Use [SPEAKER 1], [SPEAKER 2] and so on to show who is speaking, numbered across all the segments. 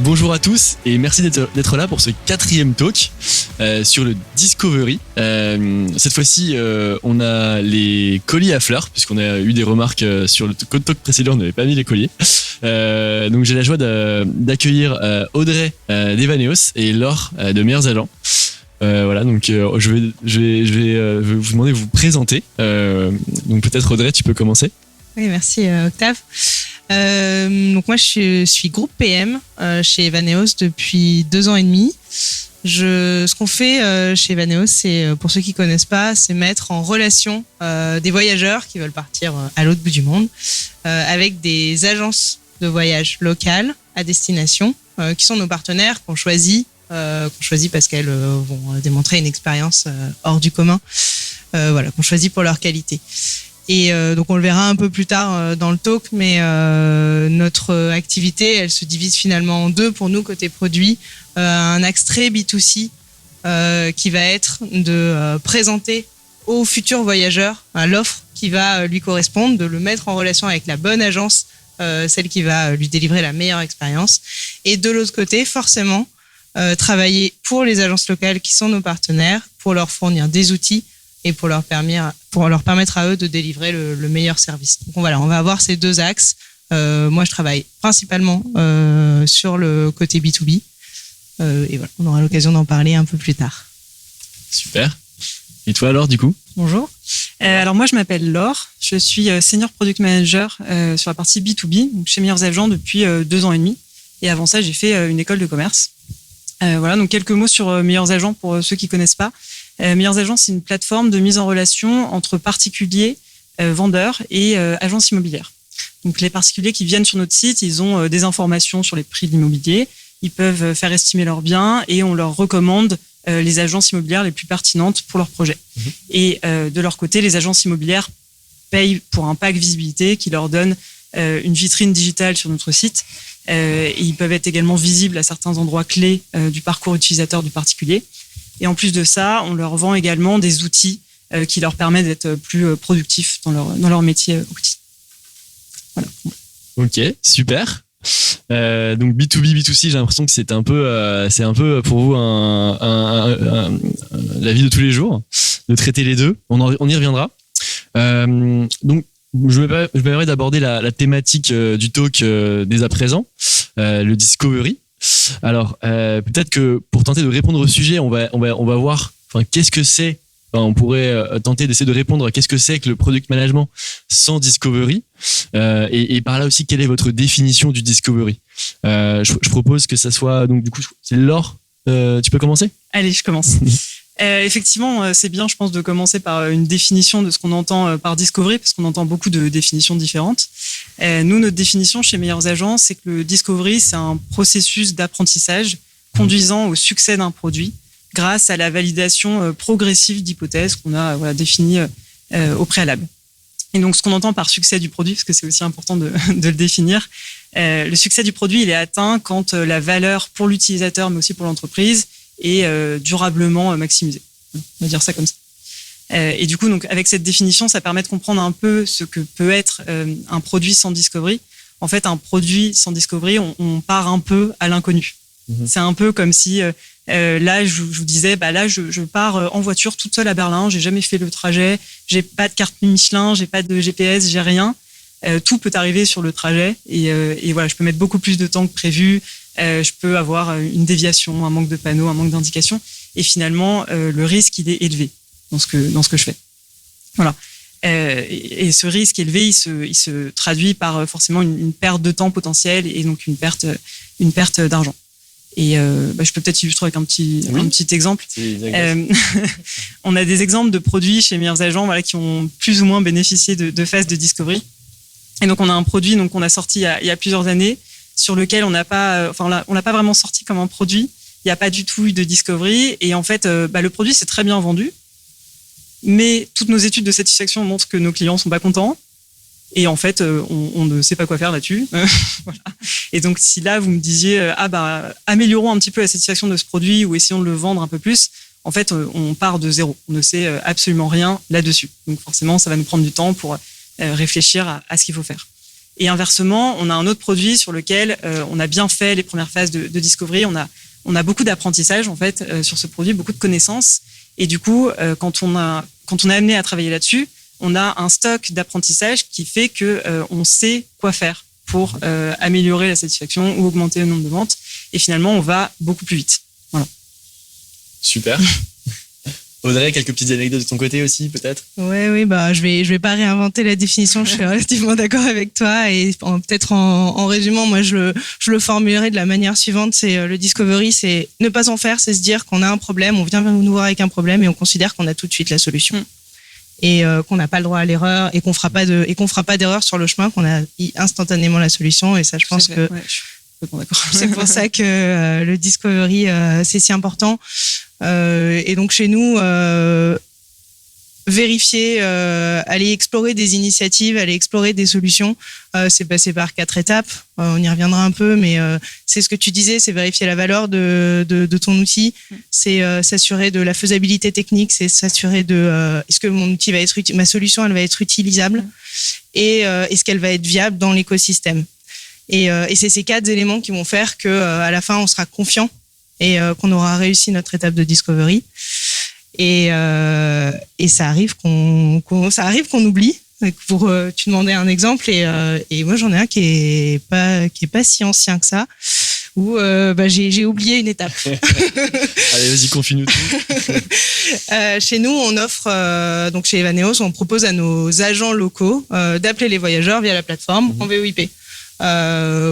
[SPEAKER 1] Bonjour à tous et merci d'être là pour ce 4e talk sur le Discovery. Cette fois-ci, on a les colis à fleurs, puisqu'on a eu des remarques sur le talk précédent, on n'avait pas mis les colliers. Donc j'ai la joie d'accueillir Audrey d'Evaneos et Laure de Meilleurs Agents. Voilà, donc je vais vous demander de vous présenter. Donc peut-être Audrey, tu peux commencer.
[SPEAKER 2] Oui, merci Octave. Donc moi je suis groupe PM chez Evaneos depuis 2 ans et demi. Ce qu'on fait chez Evaneos, c'est, pour ceux qui connaissent pas, c'est mettre en relation des voyageurs qui veulent partir à l'autre bout du monde avec des agences de voyage locales à destination qui sont nos partenaires qu'on choisit parce qu'elles vont démontrer une expérience hors du commun, voilà, qu'on choisit pour leur qualité. Et donc on le verra un peu plus tard dans le talk, mais notre activité, elle se divise finalement en 2 pour nous côté produit. Un axe très B2C qui va être de présenter aux futurs voyageurs l'offre qui va lui correspondre, de le mettre en relation avec la bonne agence, celle qui va lui délivrer la meilleure expérience. Et de l'autre côté, forcément, travailler pour les agences locales qui sont nos partenaires, pour leur fournir des outils et pour leur permettre à eux de délivrer le meilleur service. Donc voilà, on va avoir ces 2 axes. Moi, je travaille principalement sur le côté B2B. Et voilà, on aura l'occasion d'en parler un peu plus tard.
[SPEAKER 1] Super. Et toi, Laure, du coup ?
[SPEAKER 3] Bonjour. Alors moi, je m'appelle Laure. Je suis Senior Product Manager sur la partie B2B, donc chez Meilleurs Agents depuis 2 ans et demi. Et avant ça, j'ai fait une école de commerce. Voilà, donc quelques mots sur Meilleurs Agents pour ceux qui connaissent pas. Meilleurs Agents, c'est une plateforme de mise en relation entre particuliers, vendeurs et agences immobilières. Donc les particuliers qui viennent sur notre site, ils ont des informations sur les prix de l'immobilier, ils peuvent faire estimer leurs biens et on leur recommande les agences immobilières les plus pertinentes pour leur projet. Et de leur côté, les agences immobilières payent pour un pack visibilité qui leur donne une vitrine digitale sur notre site. Et ils peuvent être également visibles à certains endroits clés du parcours utilisateur du particulier. Et en plus de ça, on leur vend également des outils qui leur permettent d'être plus productifs dans leur métier outil. Voilà.
[SPEAKER 1] Ok, super. Donc B2B, B2C, j'ai l'impression que c'est un peu pour vous la vie de tous les jours, de traiter les 2. On y reviendra. Donc je me permets d'aborder la thématique du talk dès à présent, le Discovery. Alors, peut-être que pour tenter de répondre au sujet, on va voir, qu'est-ce que c'est. On pourrait tenter d'essayer de répondre à qu'est-ce que c'est que le product management sans Discovery, et par là aussi, quelle est votre définition du Discovery. Je propose que ça soit, donc du coup, c'est Laure. Tu peux commencer ?
[SPEAKER 3] Allez, je commence. Effectivement, c'est bien, je pense, de commencer par une définition de ce qu'on entend par Discovery, parce qu'on entend beaucoup de définitions différentes. Nous, notre définition chez Meilleurs Agents, c'est que le Discovery, c'est un processus d'apprentissage conduisant au succès d'un produit grâce à la validation progressive d'hypothèses qu'on a définies au préalable. Et donc, ce qu'on entend par succès du produit, parce que c'est aussi important de le définir, le succès du produit, il est atteint quand la valeur pour l'utilisateur, mais aussi pour l'entreprise, est durablement maximisée. On va dire ça comme ça. Et du coup, donc, avec cette définition, ça permet de comprendre un peu ce que peut être un produit sans Discovery. En fait, un produit sans Discovery, on part un peu à l'inconnu. C'est un peu comme si, là, je vous disais, là, je pars en voiture toute seule à Berlin, j'ai jamais fait le trajet, j'ai pas de carte Michelin, j'ai pas de GPS, j'ai rien. Tout peut arriver sur le trajet et voilà, je peux mettre beaucoup plus de temps que prévu. Je peux avoir une déviation, un manque de panneaux, un manque d'indications. Et finalement, le risque, il est élevé dans ce que je fais. Voilà. Et ce risque élevé, il se traduit par forcément une perte de temps potentielle et donc une perte d'argent. Et je peux peut-être illustrer avec un petit exemple. On a des exemples de produits chez Meilleurs Agents, qui ont plus ou moins bénéficié de phases de Discovery. Et donc on a un produit qu'on a sorti il y a plusieurs années, sur lequel on n'a pas vraiment sorti comme un produit. Il n'y a pas du tout eu de Discovery. Et en fait, le produit s'est très bien vendu. Mais toutes nos études de satisfaction montrent que nos clients ne sont pas contents. Et en fait, on ne sait pas quoi faire là-dessus. Voilà. Et donc, si là, vous me disiez, améliorons un petit peu la satisfaction de ce produit ou essayons de le vendre un peu plus, en fait, on part de zéro. On ne sait absolument rien là-dessus. Donc, forcément, ça va nous prendre du temps pour réfléchir à ce qu'il faut faire. Et inversement, on a un autre produit sur lequel on a bien fait les premières phases de discovery. On a beaucoup d'apprentissage en fait sur ce produit, beaucoup de connaissances. Et du coup, quand on est amené à travailler là-dessus, on a un stock d'apprentissage qui fait que on sait quoi faire pour améliorer la satisfaction ou augmenter le nombre de ventes. Et finalement, on va beaucoup plus vite. Voilà.
[SPEAKER 1] Super. Audrey, quelques petites anecdotes de ton côté aussi, peut-être?
[SPEAKER 2] Oui, bah, je vais pas réinventer la définition, je suis relativement d'accord avec toi. Et peut-être en résumant, moi, je le formulerai de la manière suivante, c'est le discovery, c'est ne pas en faire, c'est se dire qu'on a un problème, on vient nous voir avec un problème et on considère qu'on a tout de suite la solution. Et qu'on n'a pas le droit à l'erreur et qu'on fera pas d'erreur sur le chemin, qu'on a instantanément la solution. Et ça, je pense que c'est pour ça que le discovery, c'est si important. Et donc chez nous, vérifier, aller explorer des initiatives, aller explorer des solutions, c'est passé par 4 étapes. On y reviendra un peu, mais c'est ce que tu disais, c'est vérifier la valeur de ton outil, c'est s'assurer de la faisabilité technique, c'est s'assurer de est-ce que mon outil va être ma solution, elle va être utilisable, et est-ce qu'elle va être viable dans l'écosystème. Et c'est ces 4 éléments qui vont faire que à la fin on sera confiant et qu'on aura réussi notre étape de discovery. Et ça arrive qu'on oublie. Tu demandais un exemple et moi j'en ai un qui est pas si ancien que ça, où j'ai oublié une étape.
[SPEAKER 1] Allez, vas-y, confie-nous tout.
[SPEAKER 2] Chez nous, on offre donc chez Evaneos, on propose à nos agents locaux d'appeler les voyageurs via la plateforme en VoIP.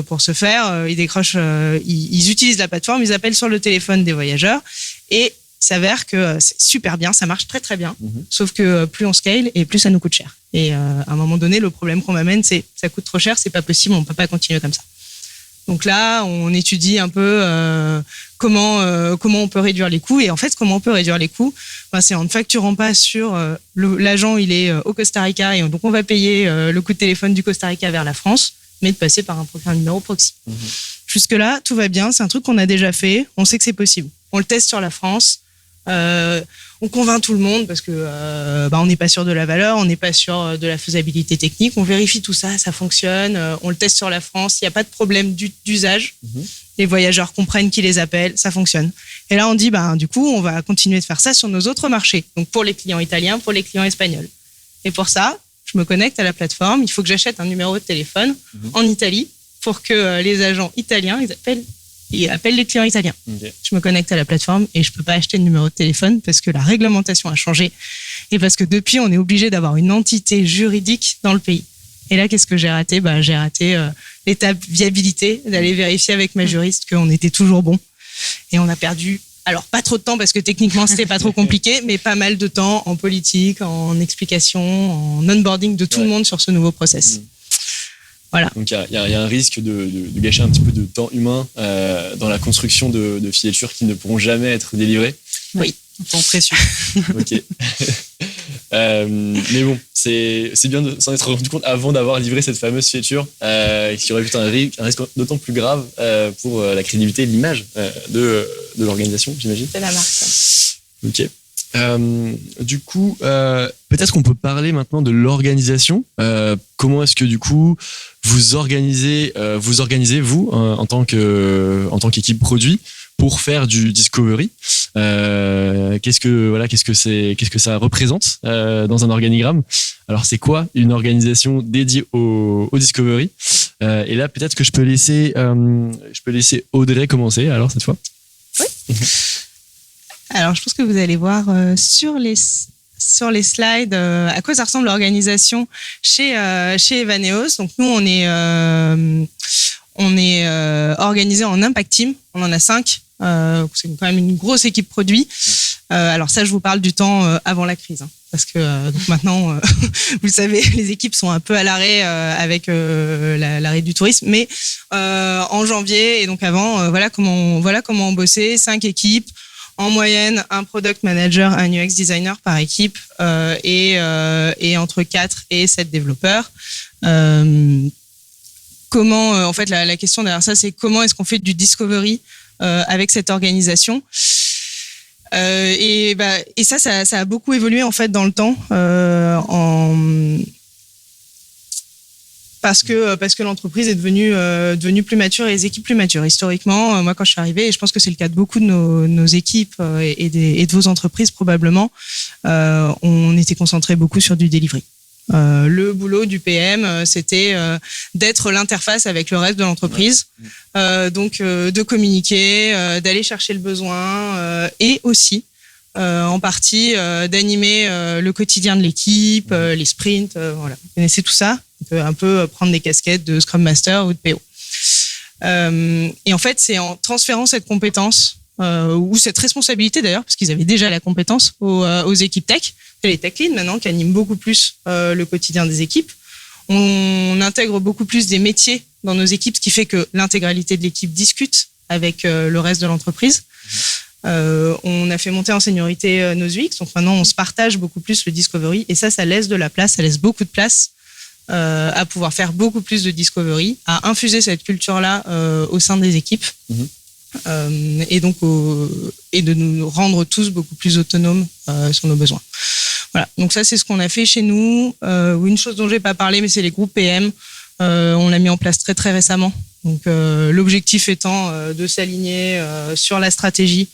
[SPEAKER 2] Pour ce faire, ils décrochent, ils utilisent la plateforme, ils appellent sur le téléphone des voyageurs et il s'avère que c'est super bien, ça marche très très bien, sauf que plus on scale et plus ça nous coûte cher. Et à un moment donné, le problème qu'on m'amène, c'est ça coûte trop cher, c'est pas possible, on peut pas continuer comme ça. Donc là, on étudie un peu comment on peut réduire les coûts. Et en fait, comment on peut réduire les coûts, c'est en ne facturant pas sur l'agent, il est au Costa Rica et donc on va payer le coût de téléphone du Costa Rica vers la France, mais de passer par un numéro proxy. Jusque-là, tout va bien, c'est un truc qu'on a déjà fait, on sait que c'est possible. On le teste sur la France, on convainc tout le monde parce que on n'est pas sûr de la valeur, on n'est pas sûr de la faisabilité technique, on vérifie tout ça, ça fonctionne, on le teste sur la France, il n'y a pas de problème d'usage, les voyageurs comprennent qui les appelle, ça fonctionne. Et là on dit du coup on va continuer de faire ça sur nos autres marchés, donc pour les clients italiens, pour les clients espagnols. Et pour ça, je me connecte à la plateforme, il faut que j'achète un numéro de téléphone en Italie pour que les agents italiens ils appellent les clients italiens. Okay. Je me connecte à la plateforme et je peux pas acheter de numéro de téléphone parce que la réglementation a changé et parce que depuis on est obligé d'avoir une entité juridique dans le pays. Et là, qu'est-ce que j'ai raté ? J'ai raté l'étape viabilité, d'aller vérifier avec ma juriste qu'on était toujours bon. Et on a perdu, alors pas trop de temps parce que techniquement c'était pas trop compliqué, mais pas mal de temps en politique, en explication, en onboarding de tout le monde sur ce nouveau process. Voilà.
[SPEAKER 1] Donc il y a un risque de gâcher un petit peu de temps humain dans la construction de filatures qui ne pourront jamais être délivrées.
[SPEAKER 2] Oui,
[SPEAKER 3] temps précieux.
[SPEAKER 1] Ok. Mais bon, c'est bien de s'en être rendu compte avant d'avoir livré cette fameuse filature qui aurait pu être un risque d'autant plus grave pour la crédibilité et l'image de l'organisation, j'imagine.
[SPEAKER 2] C'est la marque.
[SPEAKER 1] Ok. Du coup, peut-être qu'on peut parler maintenant de l'organisation. Comment est-ce que du coup vous organisez vous en tant qu'équipe produit pour faire du discovery. Qu'est-ce que ça représente dans un organigramme? Alors c'est quoi une organisation dédiée au discovery? Et là peut-être que je peux laisser Audrey commencer alors cette fois.
[SPEAKER 2] Oui. Alors je pense que vous allez voir sur les slides à quoi ça ressemble l'organisation chez Evaneos. Donc nous on est organisé en impact team. On en a 5. C'est quand même une grosse équipe produit. Alors ça, je vous parle du temps avant la crise, hein, parce que donc maintenant, vous le savez, les équipes sont un peu à l'arrêt avec l'arrêt du tourisme. Mais en janvier et donc avant, voilà comment on bossait. 5 équipes. En moyenne, un product manager, un UX designer par équipe et entre 4 et 7 développeurs. Comment, en fait, la question derrière ça, c'est comment est-ce qu'on fait du discovery avec cette organisation. Et ça a beaucoup évolué en fait dans le temps. parce que l'entreprise est devenue plus mature et les équipes plus matures. Historiquement, moi, quand je suis arrivée, et je pense que c'est le cas de beaucoup de nos équipes et de vos entreprises probablement, on était concentré beaucoup sur du delivery. Le boulot du PM, c'était d'être l'interface avec le reste de l'entreprise, donc de communiquer, d'aller chercher le besoin et aussi en partie d'animer le quotidien de l'équipe, les sprints, voilà. Vous connaissez tout ça. On peut un peu prendre des casquettes de Scrum Master ou de PO. Et en fait, c'est en transférant cette compétence ou cette responsabilité d'ailleurs, parce qu'ils avaient déjà la compétence aux équipes tech. C'est les tech leads maintenant qui animent beaucoup plus le quotidien des équipes. On intègre beaucoup plus des métiers dans nos équipes, ce qui fait que l'intégralité de l'équipe discute avec le reste de l'entreprise. On a fait monter en seniorité nos UX, donc maintenant on se partage beaucoup plus le discovery et ça laisse de la place, ça laisse beaucoup de place à pouvoir faire beaucoup plus de discovery, à infuser cette culture-là au sein des équipes. Et donc et de nous rendre tous beaucoup plus autonomes sur nos besoins. Voilà, donc ça c'est ce qu'on a fait chez nous. Une chose dont j'ai pas parlé, mais c'est les groupes PM. On l'a mis en place très très récemment. Donc l'objectif étant de s'aligner sur la stratégie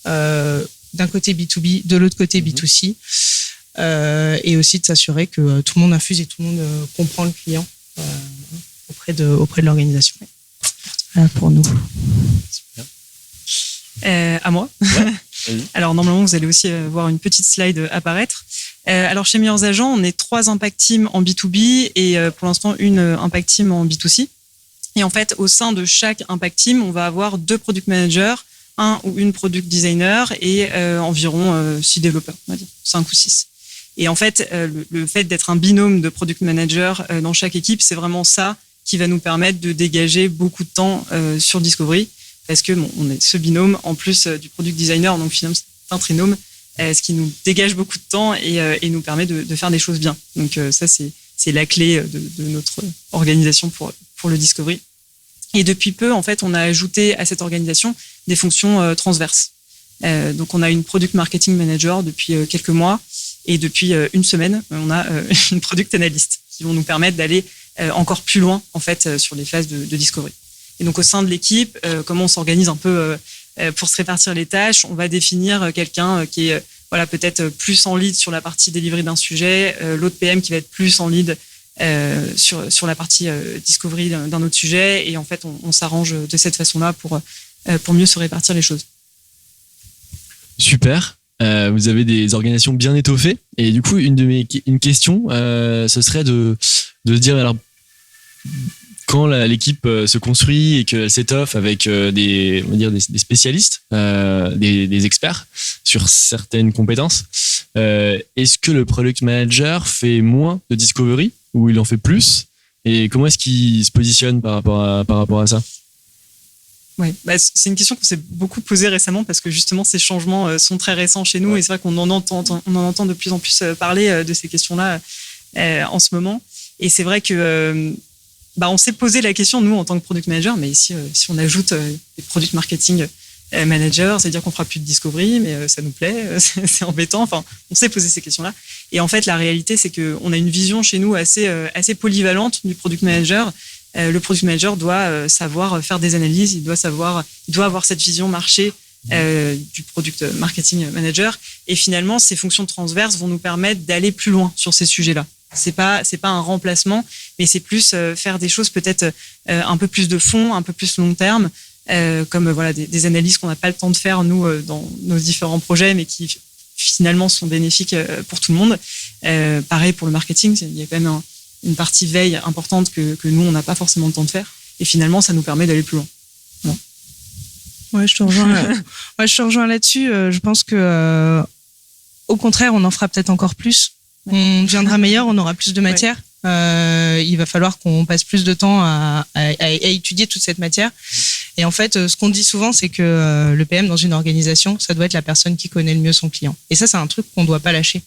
[SPEAKER 2] d'un côté B2B, de l'autre côté B2C, et aussi de s'assurer que tout le monde infuse et tout le monde comprend le client auprès de l'organisation. Voilà pour nous.
[SPEAKER 3] À moi.
[SPEAKER 1] Ouais,
[SPEAKER 3] alors normalement vous allez aussi voir une petite slide apparaître. Alors chez Meilleurs Agents, on est 3 impact teams en B2B et pour l'instant une impact team en B2C. Et en fait, au sein de chaque impact team, on va avoir 2 product managers, un ou une product designer et environ 6 développeurs, on va dire, 5 ou 6. Et en fait, le fait d'être un binôme de product manager dans chaque équipe, c'est vraiment ça qui va nous permettre de dégager beaucoup de temps sur Discovery. Parce que on est ce binôme en plus du product designer, donc finalement c'est un trinôme, ce qui nous dégage beaucoup de temps et nous permet de faire des choses bien. Donc ça c'est la clé de notre organisation pour le discovery. Et depuis peu en fait on a ajouté à cette organisation des fonctions transverses. Donc on a une product marketing manager depuis quelques mois et depuis une semaine on a une product analyst qui vont nous permettre d'aller encore plus loin en fait sur les phases de discovery. Et donc, au sein de l'équipe, comment on s'organise un peu pour se répartir les tâches? On va définir quelqu'un qui est peut-être plus en lead sur la partie délivrée d'un sujet, l'autre PM qui va être plus en lead sur la partie discovery d'un autre sujet. Et en fait, on s'arrange de cette façon-là pour mieux se répartir les choses.
[SPEAKER 1] Super. Vous avez des organisations bien étoffées. Et du coup, une question, ce serait de se dire, alors, quand l'équipe se construit et qu'elle s'étoffe avec des spécialistes, des experts sur certaines compétences, est-ce que le product manager fait moins de discovery ou il en fait plus? Et comment est-ce qu'il se positionne par rapport à ça?
[SPEAKER 3] Ouais, c'est une question qu'on s'est beaucoup posée récemment parce que justement ces changements sont très récents chez nous et c'est vrai qu'on en entend de plus en plus parler de ces questions-là en ce moment. Et c'est vrai que on s'est posé la question, nous, en tant que product manager, mais si on ajoute des product marketing managers, c'est-à-dire qu'on fera plus de discovery, mais ça nous plaît, c'est embêtant. Enfin, on s'est posé ces questions-là. Et en fait, la réalité, c'est qu'on a une vision chez nous assez polyvalente du product manager. Le product manager doit savoir faire des analyses, il doit avoir cette vision marché du product marketing manager. Et finalement, ces fonctions transverses vont nous permettre d'aller plus loin sur ces sujets-là. C'est pas un remplacement, mais c'est plus faire des choses peut-être un peu plus de fond, un peu plus long terme, comme des analyses qu'on n'a pas le temps de faire nous dans nos différents projets, mais qui finalement sont bénéfiques pour tout le monde. Pareil pour le marketing, il y a quand même une partie veille importante que nous on n'a pas forcément le temps de faire, et finalement ça nous permet d'aller plus loin. Ouais.
[SPEAKER 2] Ouais, je te rejoins là-dessus. Je pense que au contraire, on en fera peut-être encore plus. On deviendra meilleur, on aura plus de matière. Ouais. Il va falloir qu'on passe plus de temps à étudier toute cette matière. Et en fait, ce qu'on dit souvent, c'est que le PM dans une organisation, ça doit être la personne qui connaît le mieux son client. Et ça, c'est un truc qu'on ne doit pas lâcher.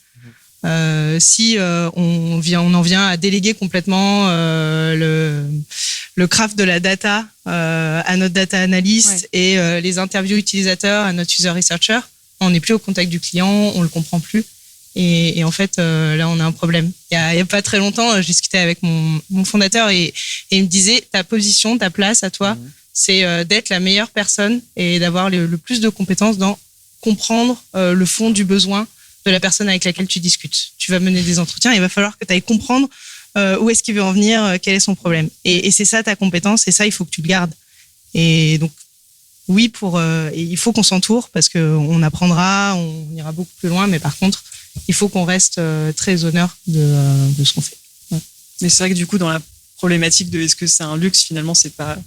[SPEAKER 2] Si on en vient à déléguer complètement le craft de la data à notre data analyst, ouais, et les interviews utilisateurs à notre user researcher, on n'est plus au contact du client, on le comprend plus. Et en fait, là, on a un problème. Il y a pas très longtemps, je discutais avec mon fondateur et il me disait, ta position, ta place à toi, c'est d'être la meilleure personne et d'avoir le plus de compétences dans comprendre le fond du besoin de la personne avec laquelle tu discutes. Tu vas mener des entretiens, il va falloir que tu ailles comprendre où est-ce qu'il veut en venir, quel est son problème. Et c'est ça ta compétence, et ça, il faut que tu le gardes. Et donc, oui, il faut qu'on s'entoure parce qu'on apprendra, on ira beaucoup plus loin, mais par contre, il faut qu'on reste très honneur de ce qu'on fait. Ouais.
[SPEAKER 3] Mais c'est vrai que du coup, dans la problématique de est-ce que c'est un luxe, finalement, c'est pas...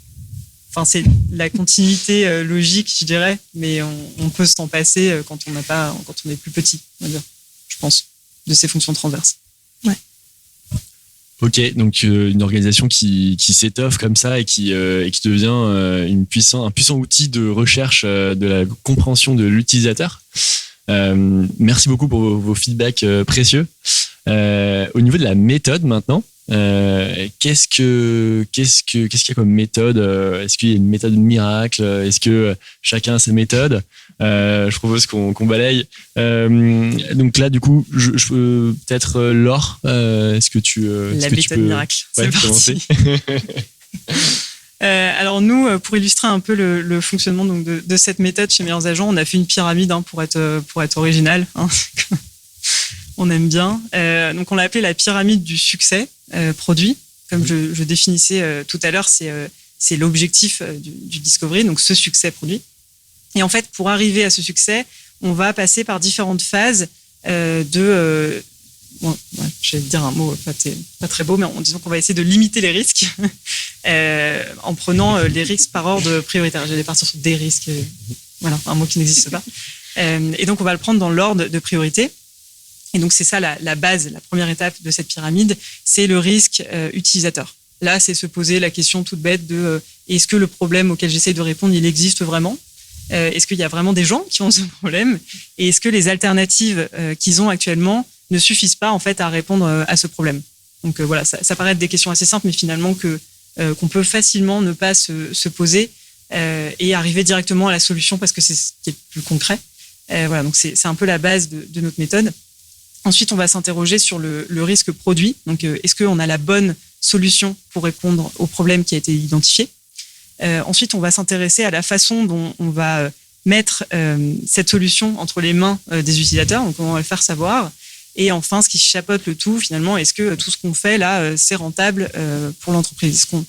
[SPEAKER 3] Enfin, c'est la continuité logique, je dirais, mais on peut s'en passer quand on est plus petit, on va dire, je pense, de ces fonctions transverses.
[SPEAKER 2] Ouais.
[SPEAKER 1] Ok, donc une organisation qui s'étoffe comme ça et qui devient un puissant outil de recherche de la compréhension de l'utilisateur. Merci beaucoup pour vos feedbacks précieux. Au niveau de la méthode maintenant, qu'est-ce qu'il y a comme méthode? Est-ce qu'il y a une méthode miracle? Est-ce que chacun a ses méthodes? Je propose qu'on balaye. Donc là, du coup, je peux peut-être Laure. Est-ce que tu
[SPEAKER 3] la méthode miracle.
[SPEAKER 1] Ouais,
[SPEAKER 3] c'est parti. Alors nous, pour illustrer un peu le fonctionnement donc de cette méthode chez Meilleurs Agents, on a fait une pyramide pour être original. Hein. On aime bien. Donc on l'a appelée la pyramide du succès produit. Comme je définissais tout à l'heure, c'est l'objectif du discovery, donc ce succès produit. Et en fait, pour arriver à ce succès, on va passer par différentes phases je vais dire un mot pas très beau, mais en disant qu'on va essayer de limiter les risques en prenant les risques par ordre prioritaire. J'allais partir sur des risques, voilà, un mot qui n'existe pas. Et donc, on va le prendre dans l'ordre de priorité. Et donc, c'est ça la base, la première étape de cette pyramide, c'est le risque utilisateur. Là, c'est se poser la question toute bête de est-ce que le problème auquel j'essaie de répondre, il existe vraiment ? Est-ce qu'il y a vraiment des gens qui ont ce problème ? Et est-ce que les alternatives qu'ils ont actuellement ne suffisent pas en fait à répondre à ce problème ? Donc voilà, ça paraît être des questions assez simples, mais finalement qu'on peut facilement ne pas se poser et arriver directement à la solution parce que c'est ce qui est le plus concret. Voilà, donc c'est un peu la base de notre méthode. Ensuite, on va s'interroger sur le risque produit. Donc, est-ce qu'on a la bonne solution pour répondre au problème qui a été identifié ? Ensuite, on va s'intéresser à la façon dont on va mettre cette solution entre les mains des utilisateurs, donc comment on va le faire savoir. Et enfin, ce qui chapeaute le tout, finalement, est-ce que tout ce qu'on fait là, c'est rentable pour l'entreprise ? Est-ce qu'on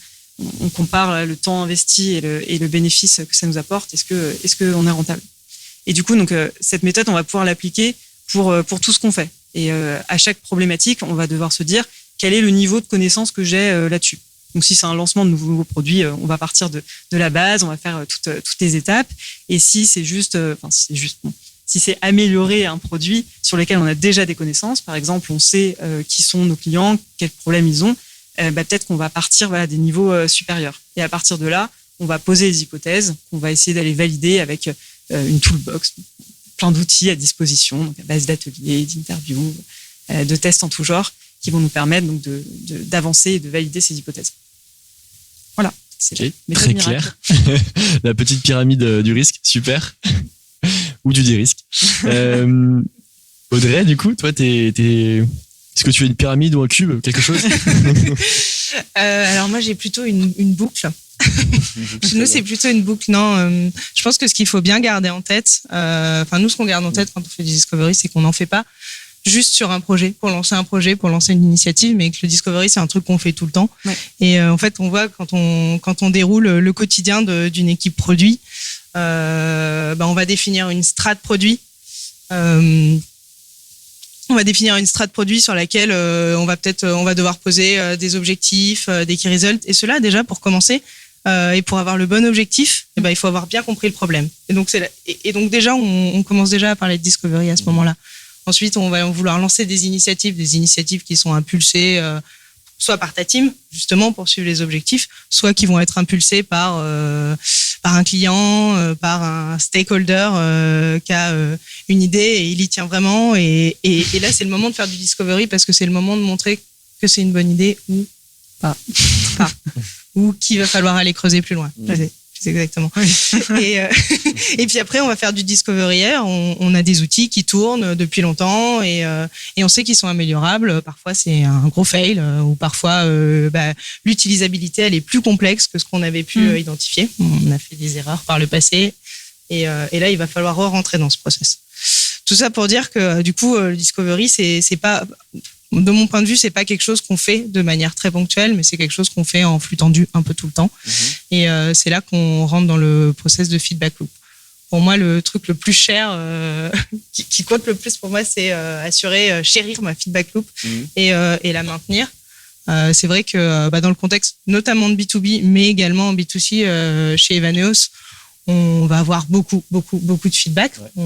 [SPEAKER 3] compare le temps investi et le bénéfice que ça nous apporte ? Est-ce qu'on est rentable ? Et du coup, donc, cette méthode, on va pouvoir l'appliquer pour tout ce qu'on fait. Et à chaque problématique, on va devoir se dire quel est le niveau de connaissance que j'ai là-dessus. Donc, si c'est un lancement de nouveaux produits, on va partir de la base, on va faire toutes les étapes. Et si c'est si c'est améliorer un produit sur lequel on a déjà des connaissances, par exemple, on sait qui sont nos clients, quels problèmes ils ont, peut-être qu'on va partir des niveaux supérieurs. Et à partir de là, on va poser des hypothèses, qu'on va essayer d'aller valider avec une toolbox, plein d'outils à disposition, donc à base d'ateliers, d'interviews, de tests en tout genre, qui vont nous permettre donc d'avancer et de valider ces hypothèses. Voilà. C'est
[SPEAKER 1] très clair. La petite pyramide du risque, super. Ou du dérisque. Audrey, du coup, toi, est-ce que tu as une pyramide ou un cube, quelque chose?
[SPEAKER 2] Alors moi, j'ai plutôt une boucle. Nous, c'est plutôt une boucle. Non, je pense que ce qu'il faut bien garder en tête, nous, ce qu'on garde en tête quand on fait du discovery, c'est qu'on n'en fait pas juste sur un projet, pour lancer un projet, pour lancer une initiative, mais que le discovery, c'est un truc qu'on fait tout le temps. Ouais. Et en fait, on voit quand on déroule le quotidien d'une équipe produit, on va définir une strat produit. On va définir une strat produit sur laquelle on va devoir poser des objectifs, des key results. Et cela, déjà, pour commencer, et pour avoir le bon objectif, il faut avoir bien compris le problème. Et donc déjà, on commence déjà à parler de discovery à ce moment-là. Ensuite, on va vouloir lancer des initiatives qui sont impulsées soit par ta team, justement, pour suivre les objectifs, soit qui vont être impulsées par un client, par un stakeholder qui a une idée et il y tient vraiment. Et là, c'est le moment de faire du discovery parce que c'est le moment de montrer que c'est une bonne idée ou pas. Ou qu'il va falloir aller creuser plus loin. plus exactement. Et puis après, on va faire du discovery. On a des outils qui tournent depuis longtemps et on sait qu'ils sont améliorables. Parfois, c'est un gros fail ou parfois, l'utilisabilité, elle est plus complexe que ce qu'on avait pu identifier. On a fait des erreurs par le passé et là, il va falloir rentrer dans ce process. Tout ça pour dire que du coup, le discovery, c'est pas, de mon point de vue, c'est pas quelque chose qu'on fait de manière très ponctuelle, mais c'est quelque chose qu'on fait en flux tendu un peu tout le temps. Et c'est là qu'on rentre dans le process de feedback loop. Pour moi, le truc le plus cher, qui compte le plus pour moi, c'est chérir ma feedback loop et la maintenir. C'est vrai que dans le contexte notamment de B2B, mais également en B2C chez Evaneos, on va avoir beaucoup de feedback. Ouais.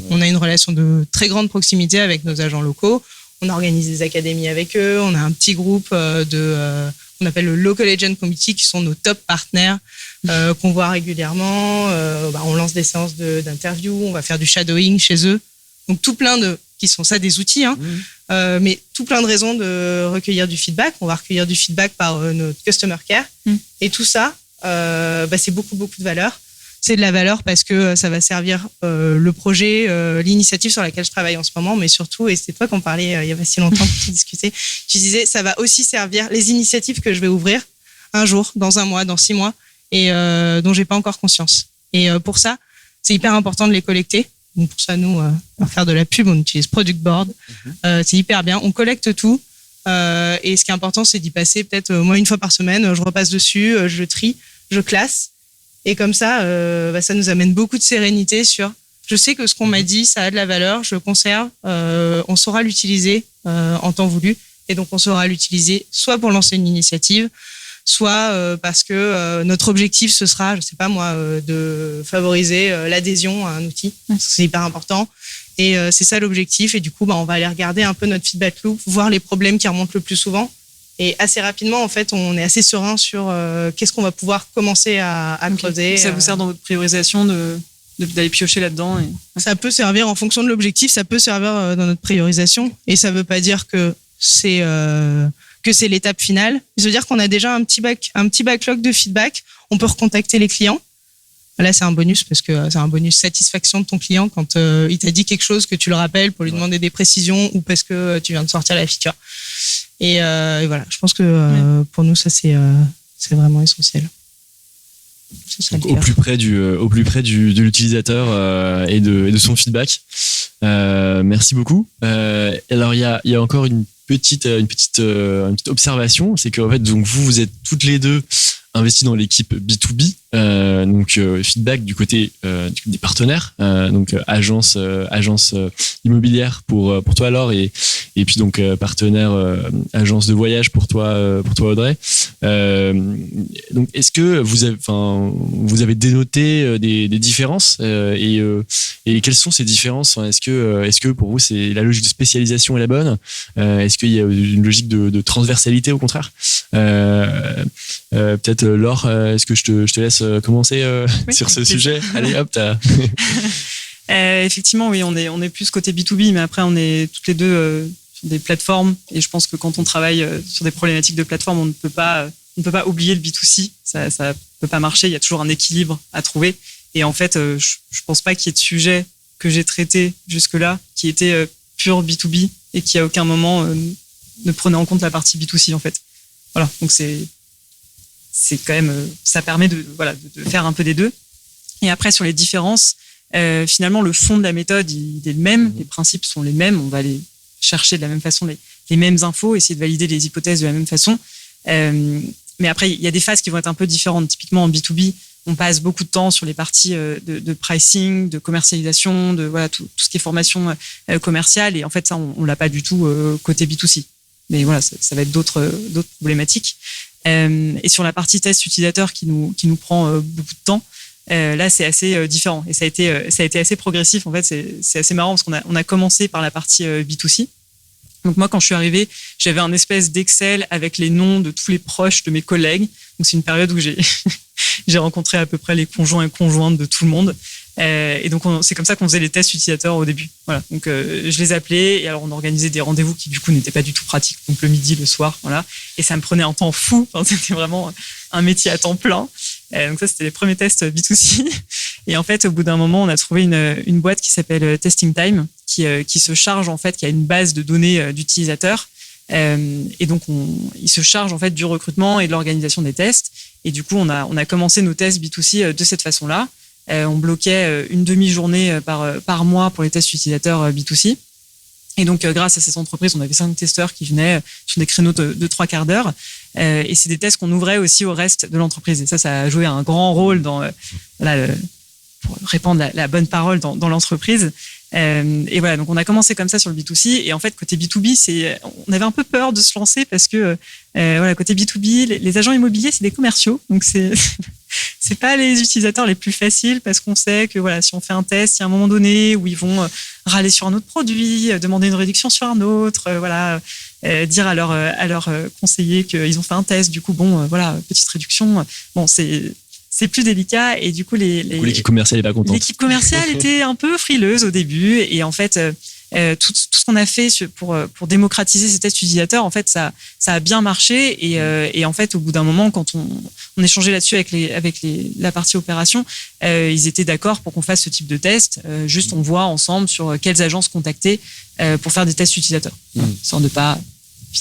[SPEAKER 2] On a une relation de très grande proximité avec nos agents locaux. On organise des académies avec eux. On a un petit groupe qu'on appelle le Local Agent Committee, qui sont nos top partenaires qu'on voit régulièrement. On lance des séances d'interview. On va faire du shadowing chez eux. Donc tout plein qui sont ça des outils, mais tout plein de raisons de recueillir du feedback. On va recueillir du feedback par notre customer care. Et tout ça, c'est beaucoup de valeur. C'est de la valeur parce que ça va servir le projet, l'initiative sur laquelle je travaille en ce moment, mais surtout, et c'est toi qu'on parlait il y a pas si longtemps pour discuter, tu disais ça va aussi servir les initiatives que je vais ouvrir un jour, dans un mois, dans 6 mois, et dont j'ai pas encore conscience. Et pour ça, c'est hyper important de les collecter. Donc pour ça, nous, pour faire de la pub, on utilise Product Board. C'est hyper bien. On collecte tout. Et ce qui est important, c'est d'y passer peut-être moi 1 fois par semaine. Je repasse dessus, je trie, je classe. Et comme ça, ça nous amène beaucoup de sérénité sur je sais que ce qu'on m'a dit, ça a de la valeur, je le conserve, on saura l'utiliser en temps voulu. Et donc, on saura l'utiliser soit pour lancer une initiative, soit parce que notre objectif, ce sera, je sais pas moi, de favoriser l'adhésion à un outil. C'est hyper important. Et c'est ça l'objectif. Et du coup, on va aller regarder un peu notre feedback loop, voir les problèmes qui remontent le plus souvent. Et assez rapidement, en fait, on est assez serein sur qu'est-ce qu'on va pouvoir commencer à creuser.
[SPEAKER 3] Ça vous sert dans votre priorisation d'aller piocher là-dedans
[SPEAKER 2] Ça peut servir en fonction de l'objectif, ça peut servir dans notre priorisation. Et ça ne veut pas dire que c'est l'étape finale. Ça veut dire qu'on a déjà un petit backlog de feedback. On peut recontacter les clients. Là, c'est un bonus parce que c'est un bonus satisfaction de ton client quand il t'a dit quelque chose, que tu le rappelles pour lui demander des précisions ou parce que tu viens de sortir la feature. Et voilà, je pense que pour nous, ça, c'est vraiment essentiel.
[SPEAKER 1] Donc, au plus près de l'utilisateur et de son feedback. Merci beaucoup. Alors, il y a encore une petite observation, c'est qu'en fait, donc vous êtes toutes les deux investis dans l'équipe B2B, donc feedback du côté des partenaires, donc agence immobilière pour toi Laure et puis donc partenaire agence de voyage pour toi Audrey. Donc est-ce que vous avez dénoté des différences et quelles sont ces différences? Est-ce que pour vous c'est la logique de spécialisation est la bonne? Est-ce qu'il y a une logique de transversalité au contraire? Peut-être Laure, est-ce que je te laisse commencer sur ce sujet? Allez hop,
[SPEAKER 3] effectivement, oui, on est plus côté B2B, mais après on est toutes les deux sur des plateformes et je pense que quand on travaille sur des problématiques de plateforme, on ne peut pas oublier le B2C. Ça peut pas marcher. Il y a toujours un équilibre à trouver. Et en fait, je pense pas qu'il y ait de sujet que j'ai traité jusque-là qui était pur B2B et qui à aucun moment ne prenait en compte la partie B2C en fait. Voilà. Donc c'est quand même, ça permet de faire un peu des deux. Et après, sur les différences, finalement, le fond de la méthode, il est le même. Les principes sont les mêmes. On va aller chercher de la même façon les mêmes infos, essayer de valider les hypothèses de la même façon. Mais après, il y a des phases qui vont être un peu différentes. Typiquement, en B2B, on passe beaucoup de temps sur les parties de pricing, de commercialisation, de tout ce qui est formation commerciale. Et en fait, ça, on l'a pas du tout côté B2C. Mais voilà, ça va être d'autres problématiques. Et sur la partie test utilisateur qui nous prend beaucoup de temps, là c'est assez différent et ça a été assez progressif en fait. C'est assez marrant parce qu'on a commencé par la partie B2C. Donc moi quand je suis arrivée, j'avais un espèce d'Excel avec les noms de tous les proches de mes collègues. Donc c'est une période où j'ai rencontré à peu près les conjoints et conjointes de tout le monde. Et donc c'est comme ça qu'on faisait les tests utilisateurs au début. Voilà. Donc je les appelais et alors on organisait des rendez-vous qui du coup n'étaient pas du tout pratiques. Donc le midi, le soir, voilà. Et ça me prenait un temps fou. Enfin, c'était vraiment un métier à temps plein. Donc ça, c'était les premiers tests B2C. Et en fait, au bout d'un moment, on a trouvé une boîte qui s'appelle Testing Time, qui se charge en fait, qui a une base de données d'utilisateurs. Et donc, il se charge en fait du recrutement et de l'organisation des tests. Et du coup, on a commencé nos tests B2C de cette façon-là. On bloquait une demi-journée par mois pour les tests utilisateurs B2C. Et donc, grâce à ces entreprises, on avait 5 testeurs qui venaient sur des créneaux de 3 quarts d'heure. Et c'est des tests qu'on ouvrait aussi au reste de l'entreprise. Et ça a joué un grand rôle dans pour répandre la bonne parole dans l'entreprise. Et voilà, donc on a commencé comme ça sur le B2C. Et en fait, côté B2B, on avait un peu peur de se lancer parce que voilà, côté B2B, les agents immobiliers, c'est des commerciaux. Donc c'est pas les utilisateurs les plus faciles parce qu'on sait que voilà, si on fait un test, il y a un moment donné où ils vont râler sur un autre produit, demander une réduction sur un autre, voilà, dire à leur conseiller qu'ils ont fait un test. Du coup, bon, voilà, petite réduction. Bon, c'est plus délicat et du coup
[SPEAKER 1] l'équipe commerciale n'est pas contente.
[SPEAKER 3] L'équipe commerciale était un peu frileuse au début et en fait tout ce qu'on a fait pour démocratiser ces tests utilisateurs, en fait ça a bien marché et en fait au bout d'un moment quand on échangeait là-dessus avec la partie opération, ils étaient d'accord pour qu'on fasse ce type de test. Juste on voit ensemble sur quelles agences contacter pour faire des tests utilisateurs, sans de pas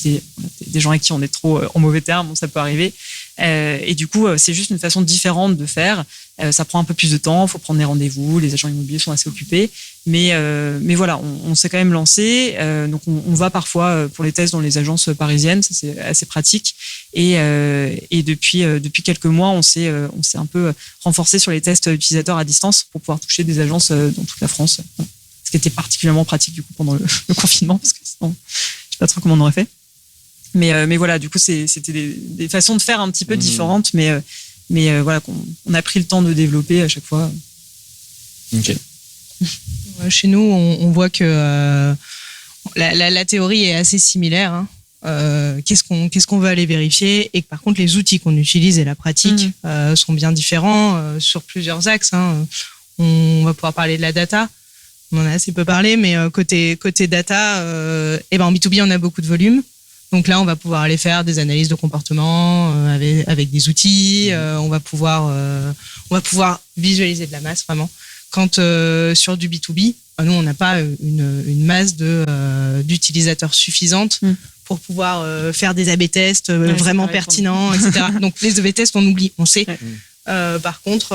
[SPEAKER 3] des gens avec qui on est trop en mauvais termes, bon, ça peut arriver. Et du coup, c'est juste une façon différente de faire. Ça prend un peu plus de temps, il faut prendre des rendez-vous, les agents immobiliers sont assez occupés. Mais voilà, on s'est quand même lancé. Donc, on va parfois pour les tests dans les agences parisiennes, ça c'est assez pratique. Et depuis quelques mois, on s'est un peu renforcé sur les tests utilisateurs à distance pour pouvoir toucher des agences dans toute la France. Ce qui était particulièrement pratique du coup pendant le confinement, parce que sinon, je sais pas trop comment on aurait fait. Mais voilà, du coup, c'était des façons de faire un petit peu différentes, mais voilà, qu'on a pris le temps de développer à chaque fois.
[SPEAKER 1] Ok.
[SPEAKER 2] Chez nous, on voit que la théorie est assez similaire. Hein. Qu'est-ce qu'on veut aller vérifier et que par contre, les outils qu'on utilise et la pratique sont bien différents sur plusieurs axes. Hein. On va pouvoir parler de la data. On en a assez peu parlé, mais côté data, en B2B, on a beaucoup de volume. Donc là, on va pouvoir aller faire des analyses de comportement avec des outils. On va pouvoir visualiser de la masse vraiment. Quand sur du B2B, nous, on n'a pas une masse d'utilisateurs suffisante pour pouvoir faire des A/B tests vraiment pertinents, etc. Donc les A/B tests, on oublie, on sait. Par contre,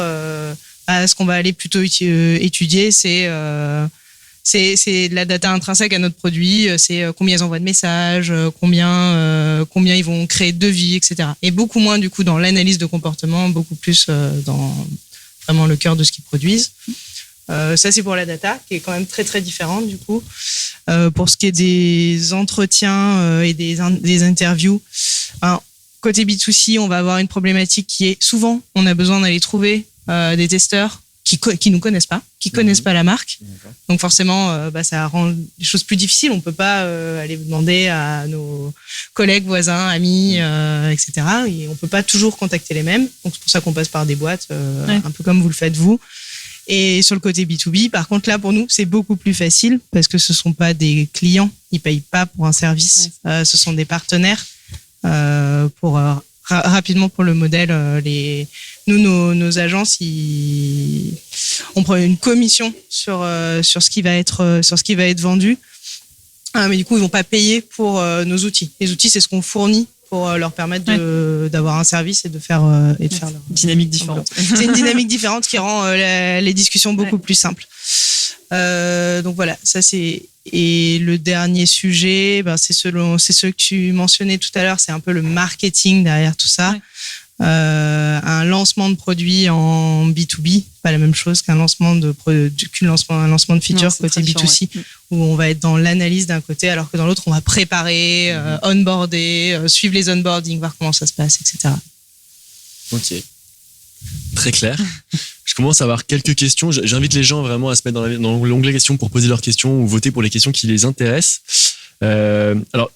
[SPEAKER 2] ce qu'on va aller plutôt étudier, c'est de la data intrinsèque à notre produit, c'est combien ils envoient de messages, combien ils vont créer de devis, etc. Et beaucoup moins du coup dans l'analyse de comportement, beaucoup plus dans vraiment le cœur de ce qu'ils produisent. Ça c'est pour la data, qui est quand même très très différente du coup. Pour ce qui est des entretiens et des interviews, côté B2C, on va avoir une problématique qui est souvent, on a besoin d'aller trouver des testeurs qui nous connaissent pas, qui connaissent pas la marque. Donc forcément, ça rend les choses plus difficiles. On peut pas aller demander à nos collègues, voisins, amis, etc. Et on peut pas toujours contacter les mêmes. Donc c'est pour ça qu'on passe par des boîtes, un peu comme vous le faites vous. Et sur le côté B2B, par contre là pour nous, c'est beaucoup plus facile parce que ce sont pas des clients, ils payent pas pour un service. Ce sont des partenaires pour rapidement pour le modèle, nos agences, on prend une commission sur ce qui va être vendu, mais du coup ils vont pas payer pour nos outils. Les outils, c'est ce qu'on fournit pour leur permettre d'avoir un service et de faire leur
[SPEAKER 3] dynamique différente.
[SPEAKER 2] C'est une dynamique différente qui rend les discussions beaucoup plus simples. Donc voilà, ça c'est. Et le dernier sujet, c'est ce que tu mentionnais tout à l'heure, c'est un peu le marketing derrière tout ça. Un lancement de produit en B2B, pas la même chose qu'un lancement de feature côté B2C, où on va être dans l'analyse d'un côté, alors que dans l'autre, on va préparer, onboarder, suivre les onboarding, voir comment ça se passe, etc.
[SPEAKER 1] Ok. Très clair. Je commence à avoir quelques questions. J'invite les gens vraiment à se mettre dans l'onglet questions pour poser leurs questions ou voter pour les questions qui les intéressent. Alors,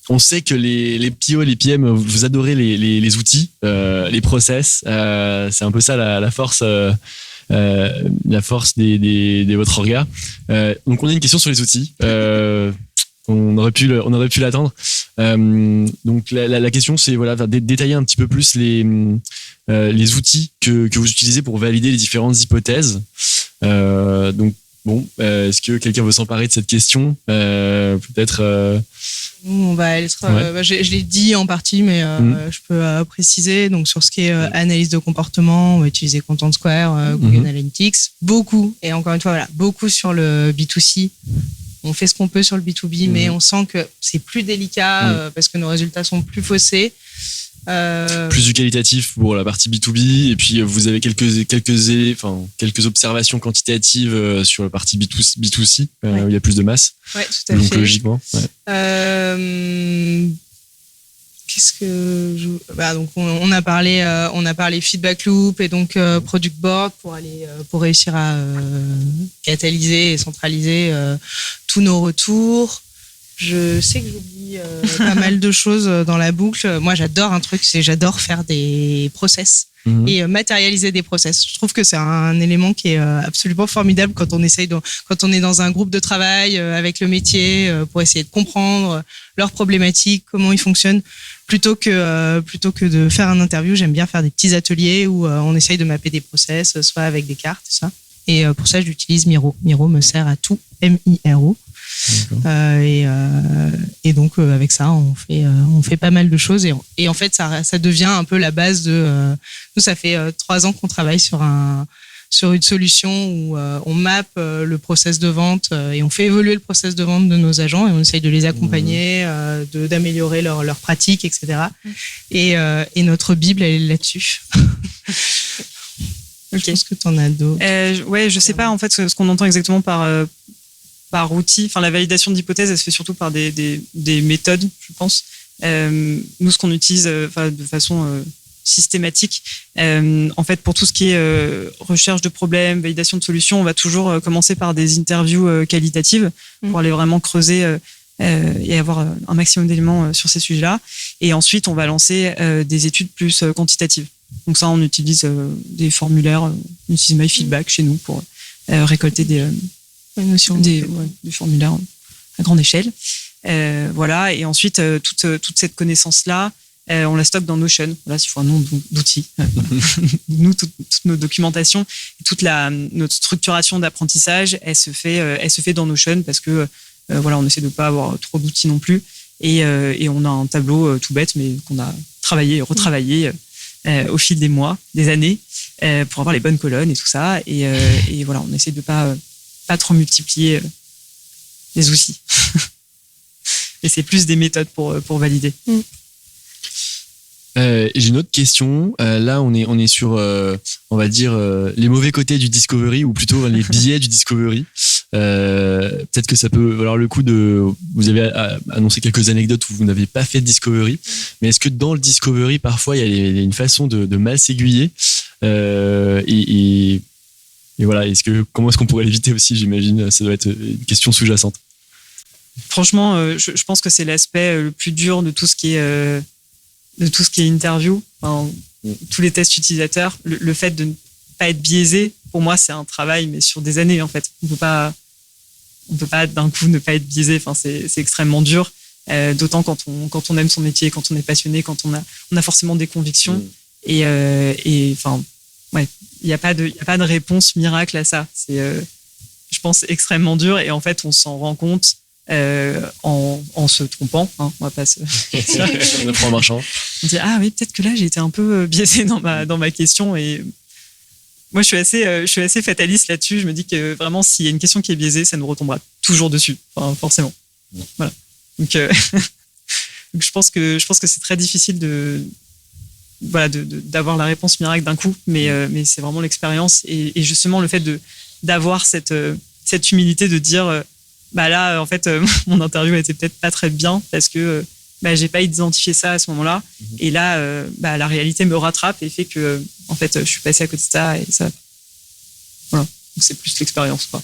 [SPEAKER 1] on sait que les PO et les PM, vous adorez les outils, les process. C'est un peu ça la force de votre orga. Donc, on a une question sur les outils. On aurait pu l'attendre. Donc la question, c'est voilà, détailler un petit peu plus les outils que vous utilisez pour valider les différentes hypothèses. Donc bon, est-ce que quelqu'un veut s'emparer de cette question? Peut-être.
[SPEAKER 2] On va être. Je l'ai dit en partie, mais je peux préciser. Donc sur ce qui est analyse de comportement, on va utiliser Content Square, Google Analytics, beaucoup. Et encore une fois, voilà, beaucoup sur le B2C. On fait ce qu'on peut sur le B2B, mais on sent que c'est plus délicat parce que nos résultats sont plus faussés.
[SPEAKER 1] Plus du qualitatif pour la partie B2B, et puis vous avez quelques observations quantitatives sur la partie B2C où il y a plus de masse.
[SPEAKER 2] Ouais, tout à
[SPEAKER 1] donc
[SPEAKER 2] fait.
[SPEAKER 1] Logiquement. Ouais.
[SPEAKER 2] Donc on a parlé feedback loop et donc product board pour réussir à catalyser et centraliser tous nos retours. Je sais que j'oublie pas mal de choses dans la boucle. Moi, j'adore un truc, j'adore faire des process et matérialiser des process. Je trouve que c'est un élément qui est absolument formidable quand on est dans un groupe de travail avec le métier pour essayer de comprendre leurs problématiques, comment ils fonctionnent. Plutôt que de faire un interview, j'aime bien faire des petits ateliers où on essaye de mapper des process, soit avec des cartes, ça. Et pour ça, j'utilise Miro. Miro me sert à tout, M-I-R-O. Et donc avec ça on fait pas mal de choses et en fait ça devient un peu la base de nous. Ça fait 3 ans qu'on travaille sur une solution où on mappe le process de vente et on fait évoluer le process de vente de nos agents et on essaye de les accompagner, d'améliorer leurs pratiques, etc. Et notre Bible, elle est là-dessus.
[SPEAKER 3] Okay.
[SPEAKER 2] Je pense que tu en as d'autres.
[SPEAKER 3] Je sais pas en fait ce qu'on entend exactement par outil. Enfin, la validation d'hypothèses, elle se fait surtout par des méthodes, je pense. Nous, ce qu'on utilise de façon systématique, en fait, pour tout ce qui est recherche de problèmes, validation de solutions, on va toujours commencer par des interviews qualitatives pour aller vraiment creuser et avoir un maximum d'éléments sur ces sujets-là. Et ensuite, on va lancer des études plus quantitatives. Donc ça, on utilise des formulaires, on utilise MyFeedback chez nous pour récolter des formulaires à grande échelle. Voilà. Et ensuite, toute cette connaissance-là, on la stocke dans Notion. Voilà, s'il faut un nom d'outil. Nous, toute nos documentations, toute notre structuration d'apprentissage, elle se fait dans Notion parce que on essaie de pas avoir trop d'outils non plus. Et on a un tableau tout bête, mais qu'on a travaillé et retravaillé au fil des mois, des années, pour avoir les bonnes colonnes et tout ça. Et voilà, on essaie de pas trop multiplier les outils. Et c'est plus des méthodes pour valider.
[SPEAKER 1] J'ai une autre question. Là, on est sur, on va dire, les mauvais côtés du discovery, ou plutôt les biais du discovery. Peut-être que ça peut valoir le coup vous avez annoncé quelques anecdotes où vous n'avez pas fait de discovery, mais est-ce que dans le discovery, parfois, il y a une façon de mal s'aiguiller et voilà, comment est-ce qu'on pourrait l'éviter aussi, j'imagine, ça doit être une question sous-jacente.
[SPEAKER 3] Franchement, je pense que c'est l'aspect le plus dur de tout ce qui est interview. Enfin, tous les tests utilisateurs, le fait de ne pas être biaisé, pour moi, c'est un travail, mais sur des années, en fait. On peut pas d'un coup ne pas être biaisé. Enfin, c'est extrêmement dur. D'autant quand on aime son métier, quand on est passionné, quand on a forcément des convictions. Et enfin, ouais, il n'y a pas de réponse miracle à ça. C'est, je pense, extrêmement dur. Et en fait, on s'en rend compte en se trompant. Hein, on va pas se.
[SPEAKER 1] On apprend en marchant.
[SPEAKER 3] On dit peut-être que là j'ai été un peu biaisé dans ma question. Et moi, je suis assez fataliste là-dessus. Je me dis que vraiment, s'il y a une question qui est biaisée, ça nous retombera toujours dessus. Enfin, forcément. Voilà. Donc, je pense que c'est très difficile d'avoir la réponse miracle d'un coup, mais c'est vraiment l'expérience et justement le fait d'avoir cette humilité de dire là en fait mon interview était peut-être pas très bien parce que j'ai pas identifié ça à ce moment-là et là la réalité me rattrape et fait que en fait je suis passé à côté de ça et ça voilà, donc c'est plus l'expérience quoi.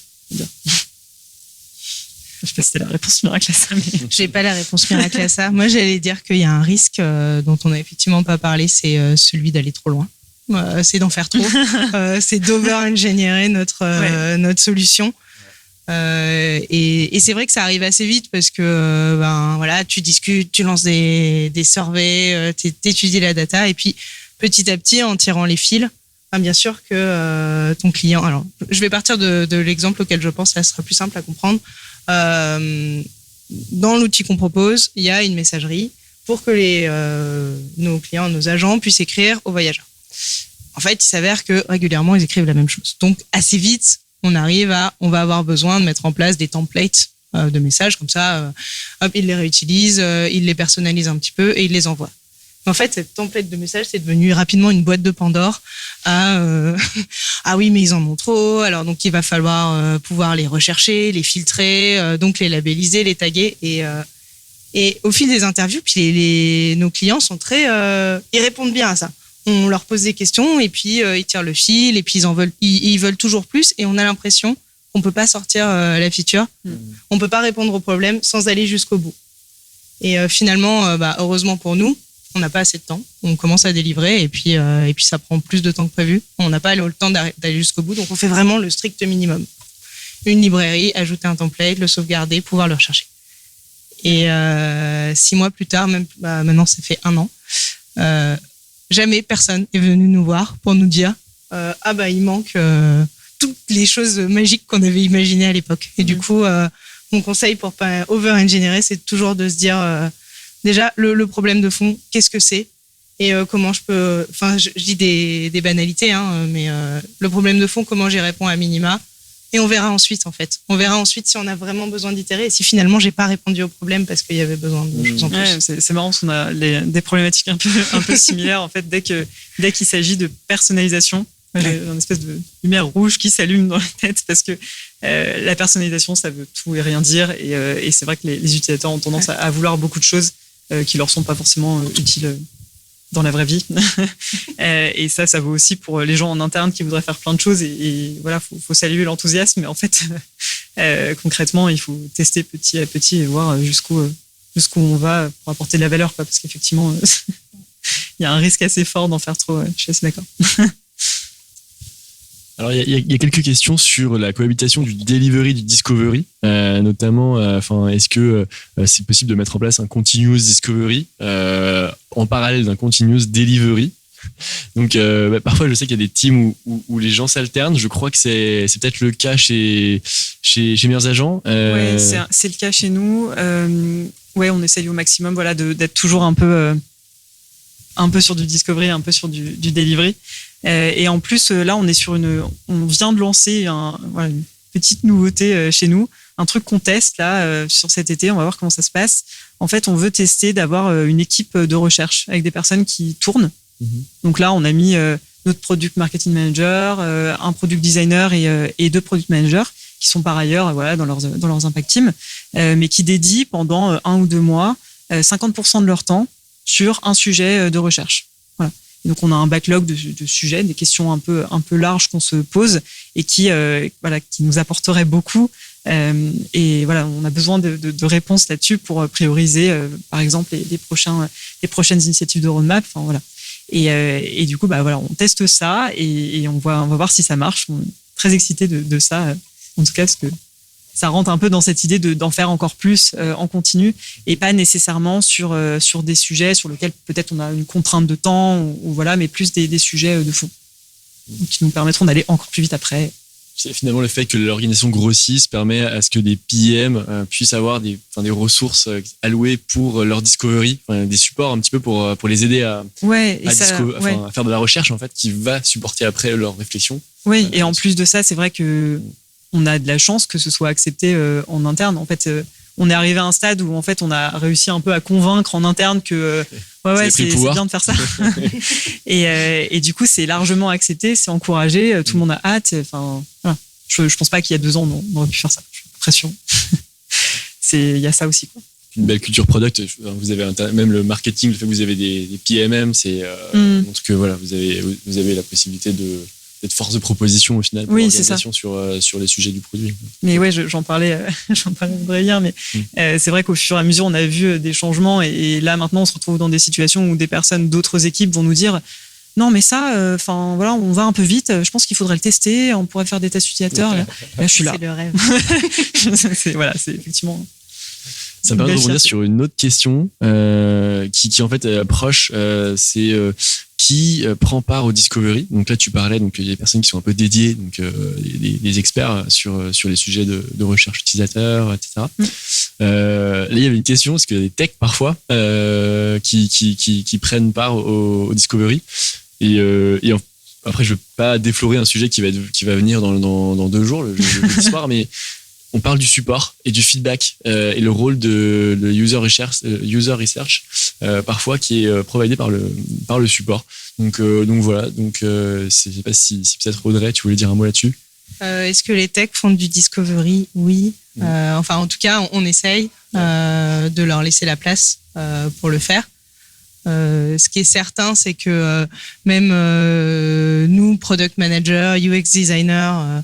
[SPEAKER 3] Je sais pas si c'était la réponse miracle à ça, mais...
[SPEAKER 2] J'ai pas la réponse miracle à ça. Moi, j'allais dire qu'il y a un risque dont on n'a effectivement pas parlé, c'est celui d'aller trop loin. C'est d'en faire trop. C'est d'over-ingénierer notre solution. Et c'est vrai que ça arrive assez vite parce que voilà, tu discutes, tu lances des surveys, t'étudies la data et puis petit à petit en tirant les fils, bien sûr que ton client. Alors, je vais partir de l'exemple auquel je pense, ça sera plus simple à comprendre. Dans l'outil qu'on propose, il y a une messagerie pour que nos clients, nos agents puissent écrire aux voyageurs. En fait, il s'avère que régulièrement, ils écrivent la même chose. Donc, assez vite, on va avoir besoin de mettre en place des templates de messages. Comme ça, hop, ils les réutilisent, ils les personnalisent un petit peu et ils les envoient. En fait, cette template de messages, c'est devenu rapidement une boîte de Pandore. Ah oui, mais ils en ont trop. Alors, donc, il va falloir pouvoir les rechercher, les filtrer, donc les labelliser, les taguer. Et au fil des interviews, puis nos clients sont ils répondent bien à ça. On leur pose des questions et puis ils tirent le fil et puis ils veulent toujours plus et on a l'impression qu'on peut pas sortir la feature. On peut pas répondre aux problèmes sans aller jusqu'au bout. Et finalement, heureusement pour nous, on n'a pas assez de temps. On commence à délivrer et puis ça prend plus de temps que prévu. On n'a pas le temps d'aller jusqu'au bout, donc on fait vraiment le strict minimum. Une librairie, ajouter un template, le sauvegarder, pouvoir le rechercher. Et 6 mois plus tard, même maintenant ça fait 1 an, jamais personne est venu nous voir pour nous dire il manque toutes les choses magiques qu'on avait imaginées à l'époque. Et du coup, mon conseil pour pas over-engineer, c'est toujours de se dire déjà le problème de fond, qu'est-ce que c'est et comment je peux. Enfin, je dis des banalités, mais le problème de fond, comment j'y réponds à minima. Et on verra ensuite, en fait. On verra ensuite si on a vraiment besoin d'itérer et si finalement j'ai pas répondu au problème parce qu'il y avait besoin de choses en plus.
[SPEAKER 3] Ouais, c'est marrant parce qu'on a des problématiques un peu similaires en fait. Dès qu'il s'agit de personnalisation, j'ai une espèce de lumière rouge qui s'allume dans la tête parce que la personnalisation, ça veut tout et rien dire et c'est vrai que les utilisateurs ont tendance à vouloir beaucoup de choses qui leur sont pas forcément utiles dans la vraie vie. Et ça vaut aussi pour les gens en interne qui voudraient faire plein de choses. Et voilà, faut saluer l'enthousiasme. Mais en fait, concrètement, il faut tester petit à petit et voir jusqu'où on va pour apporter de la valeur, quoi. Parce qu'effectivement, il y a un risque assez fort d'en faire trop. Je suis assez d'accord.
[SPEAKER 1] Alors, il y a quelques questions sur la cohabitation du delivery, du discovery, notamment, est-ce que c'est possible de mettre en place un continuous discovery en parallèle d'un continuous delivery? Donc, parfois, je sais qu'il y a des teams où les gens s'alternent. Je crois que c'est peut-être le cas chez Meilleurs Agents.
[SPEAKER 3] Ouais, c'est le cas chez nous. Ouais, on essaye au maximum, voilà, d'être toujours un peu sur du discovery, un peu sur du delivery. Et en plus, là, on vient de lancer une petite nouveauté chez nous, un truc qu'on teste là sur cet été. On va voir comment ça se passe. En fait, on veut tester d'avoir une équipe de recherche avec des personnes qui tournent. Donc là, on a mis notre product marketing manager, un product designer et 2 product managers qui sont par ailleurs dans leurs impact teams, mais qui dédient pendant 1 ou 2 mois 50% de leur temps sur un sujet de recherche. Voilà. Et donc on a un backlog de sujets, des questions un peu larges qu'on se pose et qui nous apporteraient beaucoup. Et voilà, on a besoin de réponses là-dessus pour prioriser, par exemple, les prochaines initiatives de roadmap. Enfin voilà. Et du coup, on teste ça et on va voir si ça marche. On est très excités de ça, en tout cas, parce que ça rentre un peu dans cette idée d'en faire encore plus en continu et pas nécessairement sur des sujets sur lesquels peut-être on a une contrainte de temps ou voilà, mais plus des sujets de fond qui nous permettront d'aller encore plus vite après.
[SPEAKER 1] C'est finalement le fait que l'organisation grossisse permet à ce que des PM puissent avoir des ressources allouées pour leur discovery, des supports un petit peu pour les aider à faire de la recherche en fait qui va supporter après leur réflexion.
[SPEAKER 3] Oui, et en plus de ça, c'est vrai que on a de la chance que ce soit accepté en interne. En fait, on est arrivé à un stade où en fait on a réussi un peu à convaincre en interne que c'est bien de faire ça. et du coup, c'est largement accepté, c'est encouragé, tout le monde a hâte. Enfin, voilà. Je pense pas qu'il y a 2 ans on aurait pu faire ça. J'ai l'impression. Il y a ça aussi, quoi.
[SPEAKER 1] Une belle culture product. Vous avez même le marketing, le fait que vous avez des PMM, c'est montre que voilà, vous avez la possibilité d'être force de proposition au final pour l'organisation sur les sujets du produit.
[SPEAKER 3] Mais ouais, j'en parlais André hier, mais c'est vrai qu'au fur et à mesure, on a vu des changements et là maintenant, on se retrouve dans des situations où des personnes d'autres équipes vont nous dire non, mais ça, enfin voilà, on va un peu vite. Je pense qu'il faudrait le tester. On pourrait faire des tests utilisateurs. Là, je suis là.
[SPEAKER 2] C'est le rêve.
[SPEAKER 3] C'est effectivement.
[SPEAKER 1] Ça me permet de rebondir sur une autre question qui en fait approche, c'est qui prend part au Discovery. Donc là, tu parlais, donc il y a des personnes qui sont un peu dédiées, donc des experts sur les sujets de recherche utilisateur, etc. Là, il y avait une question, parce qu'il y a des techs parfois qui prennent part au Discovery. Et après, je veux pas déflorer un sujet qui va venir dans 2 jours, le jeudi soir, mais on parle du support et du feedback et le rôle de user research parfois qui est providé par le support. Donc voilà. Donc je sais pas si peut-être Audrey, tu voulais dire un mot là-dessus.
[SPEAKER 2] Est-ce que les techs font du discovery? Oui. Enfin, en tout cas, on essaye de leur laisser la place pour le faire. Ce qui est certain, c'est que même nous, product manager, UX designer,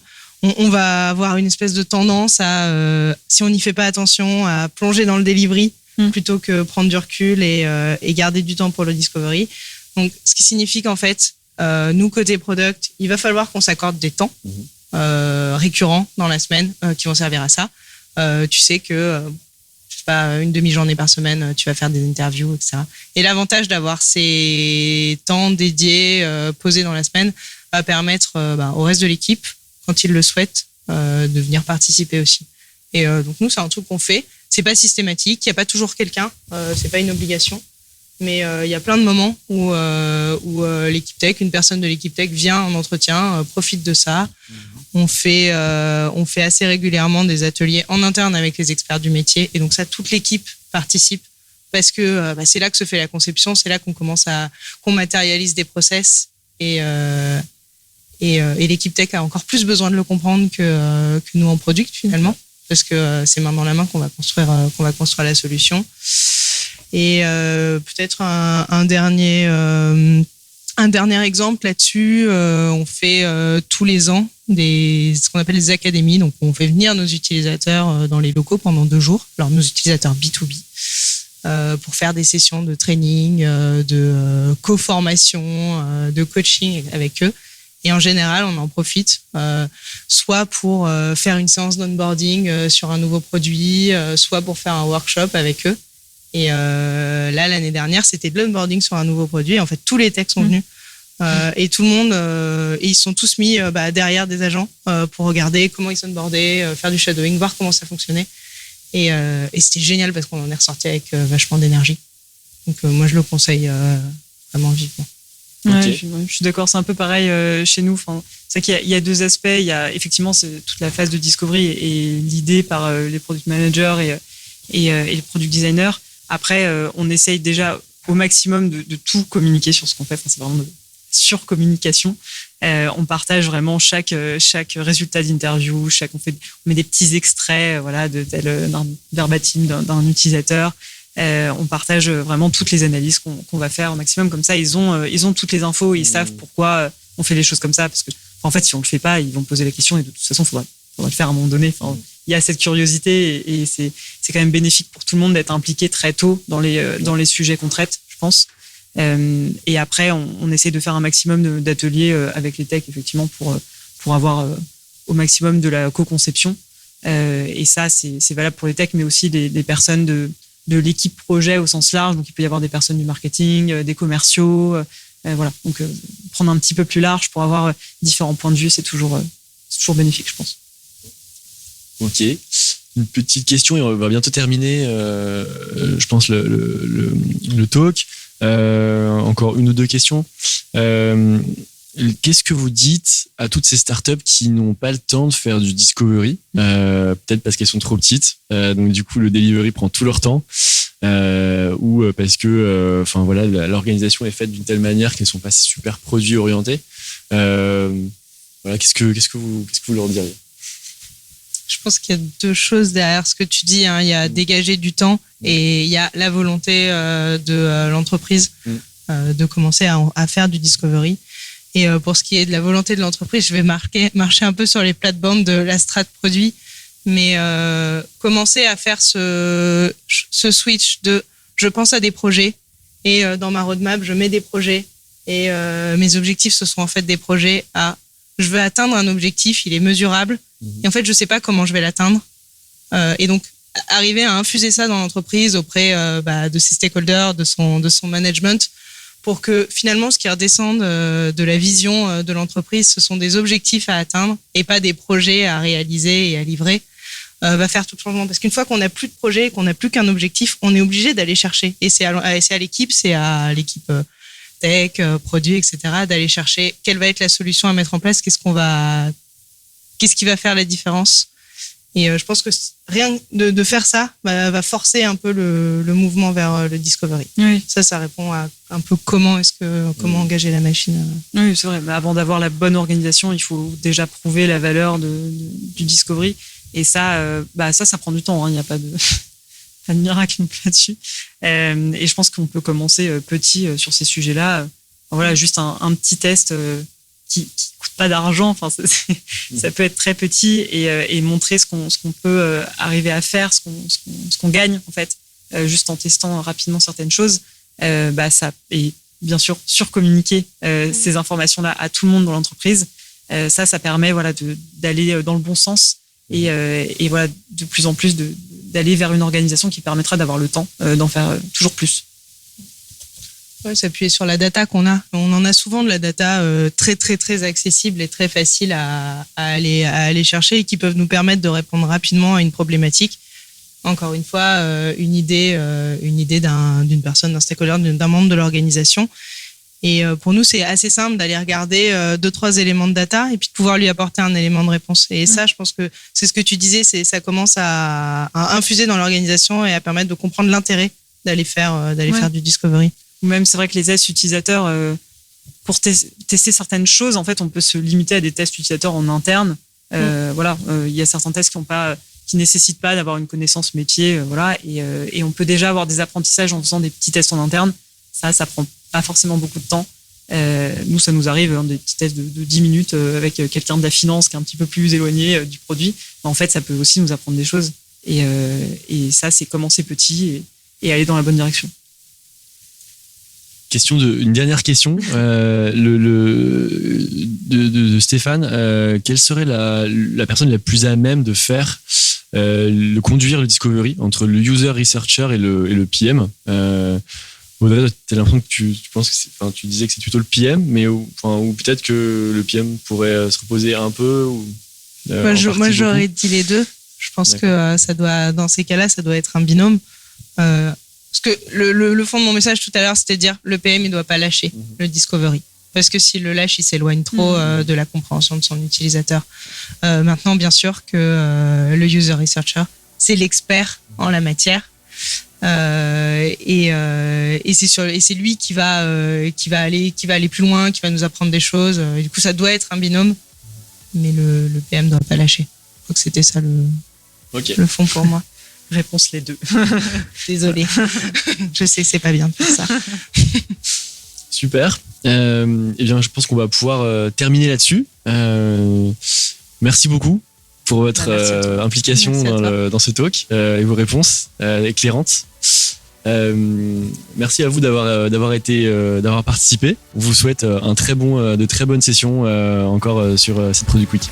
[SPEAKER 2] on va avoir une espèce de tendance à, si on n'y fait pas attention, à plonger dans le delivery plutôt que prendre du recul et garder du temps pour le discovery. Donc, ce qui signifie qu'en fait, nous, côté product, il va falloir qu'on s'accorde des temps récurrents dans la semaine qui vont servir à ça. Tu sais que, je sais pas, une demi-journée par semaine, tu vas faire des interviews, etc. Et l'avantage d'avoir ces temps dédiés, posés dans la semaine, va permettre au reste de l'équipe, quand ils le souhaitent, de venir participer aussi. Et donc nous, c'est un truc qu'on fait. C'est pas systématique, il n'y a pas toujours quelqu'un, c'est pas une obligation. Mais il y a plein de moments où l'équipe tech, une personne de l'équipe tech vient en entretien, profite de ça. On fait assez régulièrement des ateliers en interne avec les experts du métier. Et donc ça, toute l'équipe participe parce que c'est là que se fait la conception, c'est là qu'on matérialise des process et l'équipe tech a encore plus besoin de le comprendre que nous en product finalement, parce que c'est main dans la main qu'on va construire la solution. Et peut-être un dernier exemple là-dessus, on fait tous les ans ce qu'on appelle des académies. Donc on fait venir nos utilisateurs dans les locaux pendant 2 jours, alors nos utilisateurs B2B, pour faire des sessions de training, de co-formation, de coaching avec eux. Et en général, on en profite soit pour faire une séance d'onboarding sur un nouveau produit, soit pour faire un workshop avec eux. Et là, l'année dernière, c'était de l'onboarding sur un nouveau produit. En fait, tous les techs sont venus. Et tout le monde, et ils sont tous mis derrière des agents pour regarder comment ils s'onboardaient, faire du shadowing, voir comment ça fonctionnait. Et c'était génial parce qu'on en est ressorti avec vachement d'énergie. Donc moi, je le conseille vraiment vivement.
[SPEAKER 3] Ouais,
[SPEAKER 1] Okay.
[SPEAKER 3] je suis d'accord, c'est un peu pareil chez nous. Enfin, c'est qu'il y a 2 aspects. Il y a effectivement toute la phase de discovery et l'idée par les product managers et les product designers. Après, on essaye déjà au maximum de tout communiquer sur ce qu'on fait. Enfin, c'est vraiment de surcommunication. On partage vraiment chaque résultat d'interview. On met des petits extraits, voilà, d'un verbatim d'un utilisateur. On partage vraiment toutes les analyses qu'on va faire au maximum. Comme ça, ils ont toutes les infos. Ils savent pourquoi on fait les choses comme ça. Parce que, en fait, si on le fait pas, ils vont poser la question et de toute façon, faudra le faire à un moment donné. Enfin, il y a cette curiosité et c'est quand même bénéfique pour tout le monde d'être impliqué très tôt dans les sujets qu'on traite, je pense. Et après, on essaie de faire un maximum d'ateliers avec les techs, effectivement, pour avoir au maximum de la co-conception. Et ça, c'est valable pour les techs, mais aussi des personnes de l'équipe projet au sens large. Donc, il peut y avoir des personnes du marketing, des commerciaux. Voilà. Donc, prendre un petit peu plus large pour avoir différents points de vue, c'est toujours bénéfique, je pense.
[SPEAKER 1] Ok. Une petite question et on va bientôt terminer, je pense, le talk. Encore 1 ou 2 questions. Qu'est-ce que vous dites à toutes ces startups qui n'ont pas le temps de faire du discovery, peut-être parce qu'elles sont trop petites, donc du coup le delivery prend tout leur temps, ou parce que, l'organisation est faite d'une telle manière qu'elles sont pas super produits orientées. Voilà, qu'est-ce que vous leur diriez?
[SPEAKER 2] Je pense qu'il y a 2 choses derrière ce que tu dis. Il y a dégager du temps et il y a la volonté de l'entreprise de commencer à faire du discovery. Et pour ce qui est de la volonté de l'entreprise, je vais marcher un peu sur les plates-bandes de la strat produit, mais commencer à faire ce switch de je pense à des projets et dans ma roadmap, je mets des projets Et mes objectifs, ce sont en fait des projets je veux atteindre un objectif, il est mesurable. Et en fait, je sais pas comment je vais l'atteindre. Et donc, arriver à infuser ça dans l'entreprise auprès de ses stakeholders, de son management, pour que finalement, ce qui redescende de la vision de l'entreprise, ce sont des objectifs à atteindre et pas des projets à réaliser et à livrer, va faire tout le changement. Parce qu'une fois qu'on n'a plus de projet, qu'on n'a plus qu'un objectif, on est obligé d'aller chercher. Et c'est à l'équipe, c'est à l'équipe tech, produit, etc., d'aller chercher quelle va être la solution à mettre en place, qu'est-ce qui va faire la différence. Et je pense que rien de faire ça va forcer un peu le mouvement vers le discovery.
[SPEAKER 3] Oui.
[SPEAKER 2] Ça répond à un peu comment engager la machine.
[SPEAKER 3] Oui, c'est vrai. Mais avant d'avoir la bonne organisation, il faut déjà prouver la valeur du discovery. Et ça prend du temps. Il n'y a pas de miracle là-dessus. Et je pense qu'on peut commencer petit sur ces sujets-là. Voilà, juste un petit test qui coûte pas d'argent. Enfin, ça peut être très petit et montrer ce qu'on peut arriver à faire, ce qu'on gagne en fait, juste en testant rapidement certaines choses. Ça, et bien sûr surcommuniquer ces informations-là à tout le monde dans l'entreprise. Ça permet d'aller dans le bon sens et voilà, de plus en plus d'aller vers une organisation qui permettra d'avoir le temps d'en faire toujours plus.
[SPEAKER 2] Ouais, s'appuyer sur la data qu'on a. On en a souvent de la data très très très accessible et très facile à aller chercher et qui peuvent nous permettre de répondre rapidement à une problématique. Encore une fois, une idée d'une personne, d'un stakeholder, d'un membre de l'organisation. Et pour nous, c'est assez simple d'aller regarder 2-3 éléments de data et puis de pouvoir lui apporter un élément de réponse. Et ça, je pense que c'est ce que tu disais, ça commence à infuser dans l'organisation et à permettre de comprendre l'intérêt d'aller faire du discovery.
[SPEAKER 3] Ou même, c'est vrai que les tests utilisateurs, pour tester certaines choses, en fait, on peut se limiter à des tests utilisateurs en interne. Il y a certains tests qui nécessitent pas d'avoir une connaissance métier, et on peut déjà avoir des apprentissages en faisant des petits tests en interne. Ça prend pas forcément beaucoup de temps. Nous, ça nous arrive des petits tests de 10 minutes avec quelqu'un de la finance qui est un petit peu plus éloigné du produit. Mais en fait, ça peut aussi nous apprendre des choses. Et ça, c'est commencer petit et aller dans la bonne direction.
[SPEAKER 1] Une dernière question de Stéphane. Quelle serait la personne la plus à même de faire conduire le discovery entre le user researcher et le PM? Audrey, t'as l'impression que tu penses que tu disais que c'est plutôt le PM, mais ou peut-être que le PM pourrait se reposer un peu.
[SPEAKER 2] Moi, j'aurais dit les deux. Je pense que dans ces cas-là, ça doit être un binôme. Parce que le fond de mon message tout à l'heure, c'était de dire le PM, il doit pas lâcher le discovery. Parce que s'il le lâche, il s'éloigne trop de la compréhension de son utilisateur. Maintenant, bien sûr que le user researcher, c'est l'expert en la matière. Et c'est lui qui va aller plus loin, qui va nous apprendre des choses. Et du coup, ça doit être un binôme. Mais le PM doit pas lâcher. Je crois que c'était ça le fond pour moi.
[SPEAKER 3] Réponse les deux.
[SPEAKER 2] Désolée. Je sais que c'est pas bien de faire ça.
[SPEAKER 1] Super. Eh bien, je pense qu'on va pouvoir terminer là-dessus. Merci beaucoup pour votre implication dans ce talk et vos réponses éclairantes. Merci à vous d'avoir participé. On vous souhaite de très bonnes sessions encore sur cette Product Week.